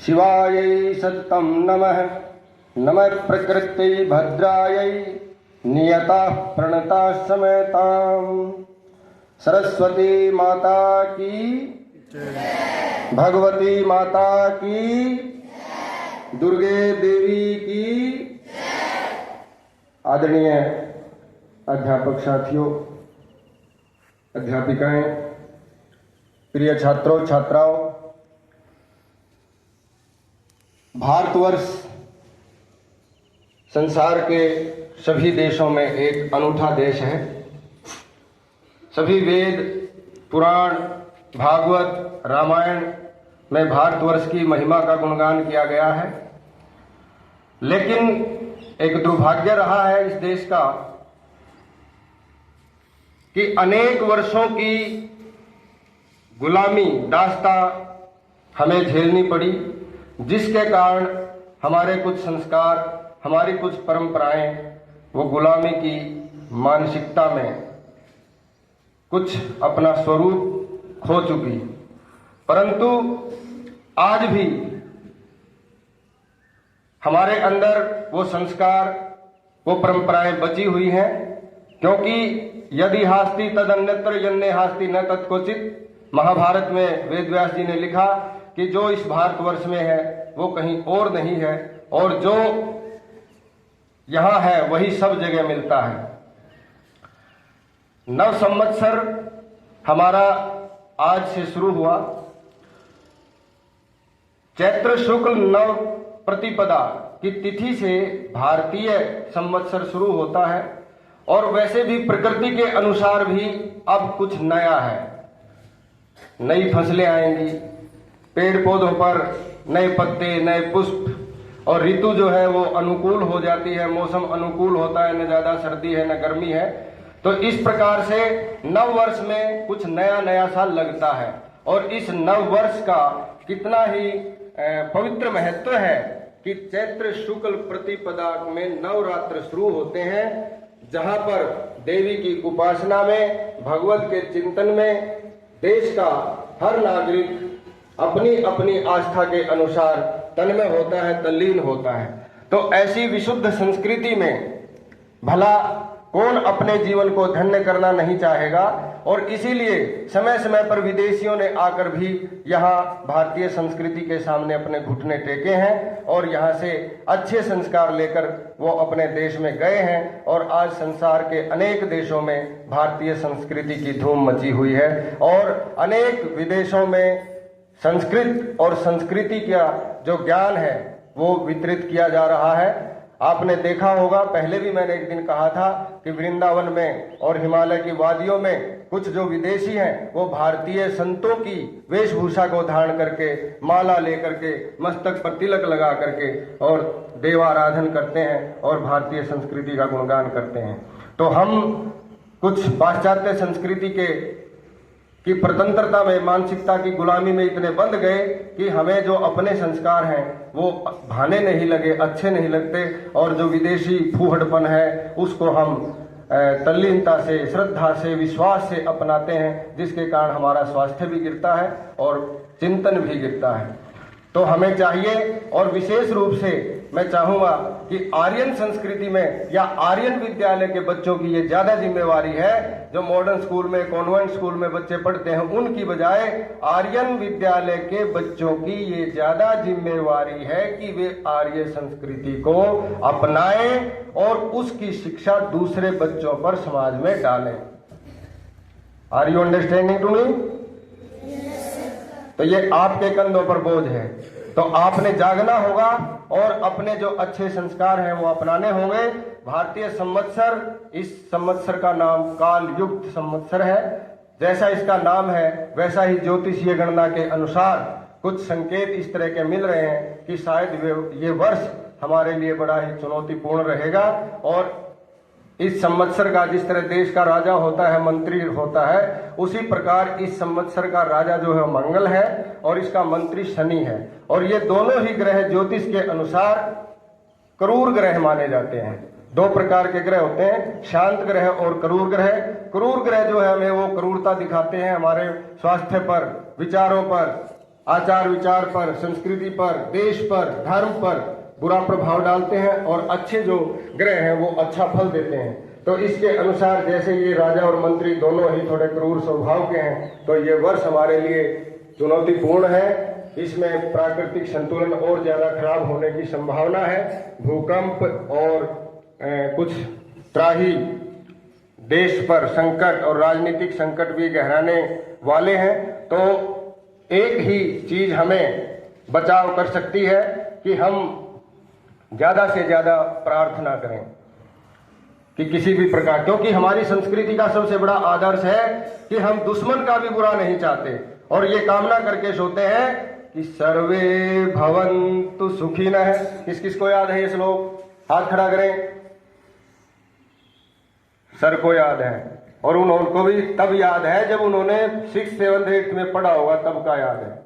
शिवायै सततं नमः। नमः प्रकृत्यै भद्रायै नियताः प्रणताः समेतां। सरस्वती माता की, भगवती माता की, दुर्गे देवी की। आदरणीय अध्यापक साथियों, अध्यापिकाएं, प्रिय छात्रों छात्राओं, भारतवर्ष संसार के सभी देशों में एक अनूठा देश है। सभी वेद, पुराण, भागवत, रामायण में भारतवर्ष की महिमा का गुणगान किया गया है। लेकिन एक दुर्भाग्य रहा है इस देश का कि अनेक वर्षों की गुलामी दास्ता हमें झेलनी पड़ी, जिसके कारण हमारे कुछ संस्कार, हमारी कुछ परंपराएं वो गुलामी की मानसिकता में कुछ अपना स्वरूप खो चुकी। परंतु आज भी हमारे अंदर वो संस्कार, वो परंपराएं बची हुई हैं, क्योंकि यदि हास्ति तदन्यत्र यन्ने हास्ति न तत्कोचित। महाभारत में वेदव्यास जी ने लिखा कि जो इस भारतवर्ष में है वो कहीं और नहीं है, और जो यहां है वही सब जगह मिलता है। नव संवत्सर हमारा आज से शुरू हुआ। चैत्र शुक्ल नव प्रतिपदा की तिथि से भारतीय संवत्सर शुरू होता है, और वैसे भी प्रकृति के अनुसार भी अब कुछ नया है। नई फसलें आएंगी, पेड़ पौधों पर नए पत्ते, नए पुष्प, और ऋतु जो है वो अनुकूल हो जाती है, मौसम अनुकूल होता है, न ज्यादा सर्दी है न गर्मी है। तो इस प्रकार से नव वर्ष में कुछ नया नया सा लगता है, और इस नव वर्ष का कितना ही पवित्र महत्व है कि चैत्र शुक्ल प्रतिपदा में नवरात्र शुरू होते हैं, जहां पर देवी की उपासना में, भगवत के चिंतन में देश का हर नागरिक अपनी अपनी आस्था के अनुसार तन्मय होता है, तल्लीन होता है। तो ऐसी विशुद्ध संस्कृति में भला कौन अपने जीवन को धन्य करना नहीं चाहेगा, और इसीलिए समय समय पर विदेशियों ने आकर भी यहाँ भारतीय संस्कृति के सामने अपने घुटने टेके हैं, और यहाँ से अच्छे संस्कार लेकर वो अपने देश में गए हैं, और आज संसार के अनेक देशों में भारतीय संस्कृति की धूम मची हुई है, और अनेक विदेशों में संस्कृत और संस्कृति का जो ज्ञान है वो वितरित किया जा रहा है। आपने देखा होगा, पहले भी मैंने एक दिन कहा था कि वृंदावन में और हिमालय की वादियों में कुछ जो विदेशी हैं वो भारतीय संतों की वेशभूषा को धारण करके, माला लेकर के, मस्तक पर तिलक लगा करके और देवाराधन करते हैं और भारतीय संस्कृति का गुणगान करते हैं। तो हम कुछ पाश्चात्य संस्कृति की प्रतंत्रता में, मानसिकता की गुलामी में इतने बंध गए कि हमें जो अपने संस्कार हैं वो भाने नहीं लगे, अच्छे नहीं लगते, और जो विदेशी फूहड़पन है उसको हम तल्लीनता से, श्रद्धा से, विश्वास से अपनाते हैं, जिसके कारण हमारा स्वास्थ्य भी गिरता है और चिंतन भी गिरता है। तो हमें चाहिए, और विशेष रूप से मैं चाहूंगा कि आर्यन संस्कृति में या आर्यन विद्यालय के बच्चों की ये ज्यादा जिम्मेवारी है। जो मॉडर्न स्कूल में, कॉन्वेंट स्कूल में बच्चे पढ़ते हैं, उनकी बजाय आर्यन विद्यालय के बच्चों की ये ज्यादा जिम्मेवारी है कि वे आर्य संस्कृति को अपनाएं और उसकी शिक्षा दूसरे बच्चों पर, समाज में डालें। Are you understanding to me? तो ये आपके कंधों पर बोझ है, तो आपने जागना होगा और अपने जो अच्छे संस्कार हैं वो अपनाने होंगे। भारतीय संवत्सर, इस संवत्सर का नाम काल युक्त संवत्सर है। जैसा इसका नाम है वैसा ही ज्योतिषीय गणना के अनुसार कुछ संकेत इस तरह के मिल रहे हैं कि शायद ये वर्ष हमारे लिए बड़ा ही चुनौतीपूर्ण रहेगा। और इस संवत्सर का, जिस तरह देश का राजा होता है, मंत्री होता है, उसी प्रकार इस संवत्सर का राजा जो है मंगल है और इसका मंत्री शनि है। और ये दोनों ही ग्रह ज्योतिष के अनुसार क्रूर ग्रह माने जाते हैं। दो प्रकार के ग्रह होते हैं, शांत ग्रह और क्रूर ग्रह। क्रूर ग्रह जो है हमें वो क्रूरता दिखाते हैं हमारे स्वास्थ्य पर, विचारों पर, आचार विचार पर, संस्कृति पर, देश पर, धर्म पर बुरा प्रभाव डालते हैं और अच्छे जो ग्रह हैं वो अच्छा फल देते हैं। तो इसके अनुसार जैसे ये राजा और मंत्री दोनों ही थोड़े क्रूर स्वभाव के हैं, तो ये वर्ष हमारे लिए चुनौतीपूर्ण है। इसमें प्राकृतिक संतुलन और ज्यादा खराब होने की संभावना है। भूकंप और कुछ त्राही देश पर संकट और राजनीतिक संकट भी गहराने वाले हैं। तो एक ही चीज हमें बचाव कर सकती है कि हम ज्यादा से ज्यादा प्रार्थना करें कि किसी भी प्रकार, क्योंकि हमारी संस्कृति का सबसे बड़ा आदर्श है कि हम दुश्मन का भी बुरा नहीं चाहते और ये कामना करके सोते हैं कि सर्वे भवन्तु सुखिनः। किस किस को याद है ये श्लोक? हाथ खड़ा करें। सर को याद है और उनको भी तब याद है जब उन्होंने 6th 7th 8th में पढ़ा होगा, तब का याद है।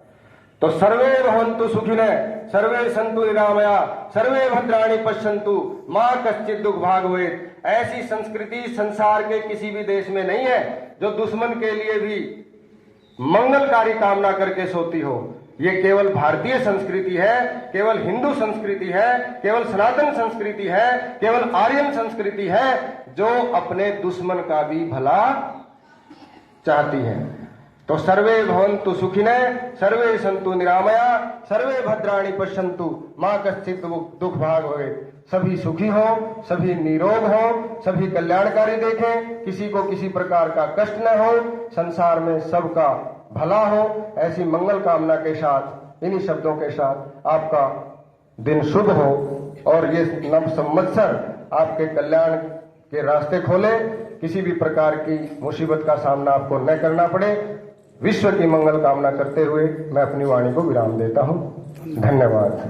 तो सर्वे भवन्तु सुखिनः, सर्वे सन्तु निरामया, सर्वे भद्राणि पश्यन्तु, मा कश्चित् दुःख भाग् भवेत्। ऐसी संस्कृति संसार के किसी भी देश में नहीं है जो दुश्मन के लिए भी मंगलकारी कामना करके सोती हो। ये केवल भारतीय संस्कृति है, केवल हिंदू संस्कृति है, केवल सनातन संस्कृति है, केवल आर्यन संस्कृति है जो अपने दुश्मन का भी भला चाहती है। तो सर्वे भवन्तु सुखिनः, सर्वे सन्तु निरामया, सर्वे भद्राणि पश्यन्तु, मा कश्चित् दुःख भाग् भवेत्। सभी सुखी हो, सभी निरोग हो, सभी कल्याणकारी देखें, किसी को किसी प्रकार का कष्ट न हो, संसार में सबका भला हो। ऐसी मंगल कामना के साथ, इन्हीं शब्दों के साथ आपका दिन शुभ हो और ये नव संवत्सर आपके कल्याण के रास्ते खोले, किसी भी प्रकार की मुसीबत का सामना आपको न करना पड़े। विश्व की मंगल कामना करते हुए मैं अपनी वाणी को विराम देता हूं। धन्यवाद।